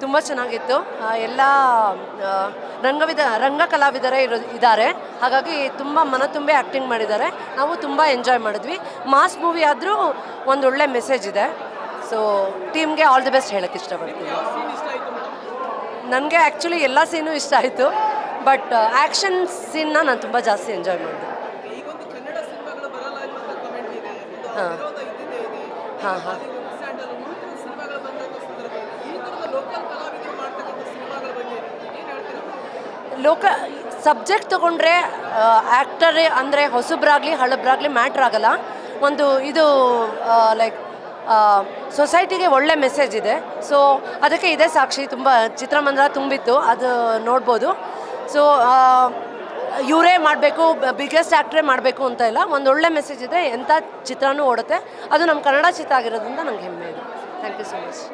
ತುಂಬ ಚೆನ್ನಾಗಿತ್ತು. ಎಲ್ಲ ರಂಗ ಕಲಾವಿದರೇ ಇದ್ದಾರೆ, ಹಾಗಾಗಿ ತುಂಬ ಮನತುಂಬಿ ಆ್ಯಕ್ಟಿಂಗ್ ಮಾಡಿದ್ದಾರೆ. ನಾವು ತುಂಬ ಎಂಜಾಯ್ ಮಾಡಿದ್ವಿ. ಮಾಸ್ ಮೂವಿ ಆದರೂ ಒಂದೊಳ್ಳೆ ಮೆಸೇಜ್ ಇದೆ. ಸೊ ಟೀಮ್ಗೆ ಆಲ್ ದಿ ಬೆಸ್ಟ್ ಹೇಳೋಕ್ಕೆ ಇಷ್ಟಪಡ್ತೀನಿ. ನನಗೆ ಆ್ಯಕ್ಚುಲಿ ಎಲ್ಲ ಸೀನು ಇಷ್ಟ ಆಯಿತು, ಬಟ್ ಆ್ಯಕ್ಷನ್ ಸೀನ್ನ ನಾನು ತುಂಬ ಜಾಸ್ತಿ ಎಂಜಾಯ್ ಮಾಡಿದೆ. ಹಾಂ ಹಾಂ ಹಾಂ ಸಬ್ಜೆಕ್ಟ್ ತೊಗೊಂಡ್ರೆ ಆ್ಯಕ್ಟರ್ ಅಂದರೆ ಹೊಸಬ್ರಾಗಲಿ ಹಳಬ್ರಾಗಲಿ ಮ್ಯಾಟ್ರ್ ಆಗಲ್ಲ. ಒಂದು ಇದು ಲೈಕ್ ಸೊಸೈಟಿಗೆ ಒಳ್ಳೆ ಮೆಸೇಜ್ ಇದೆ. ಸೊ ಅದಕ್ಕೆ ಇದೇ ಸಾಕ್ಷಿ. ತುಂಬ ಚಿತ್ರಮಂದಿರ ತುಂಬಿತ್ತು, ಅದು ನೋಡ್ಬೋದು. ಸೊ ಇವರೇ ಮಾಡಬೇಕು, ಬಿಗ್ಗೆಸ್ಟ್ ಆ್ಯಕ್ಟ್ರೇ ಮಾಡಬೇಕು ಅಂತ ಇಲ್ಲ, ಒಂದು ಒಳ್ಳೆ ಮೆಸೇಜ್ ಇದೆ. ಎಂಥ ಚಿತ್ರನೂ ಓಡುತ್ತೆ. ಅದು ನಮ್ಮ ಕನ್ನಡ ಚಿತ್ರ ಆಗಿರೋದ್ರಿಂದ ನಂಗೆ ಹೆಮ್ಮೆ ಇದೆ. Thank you so much.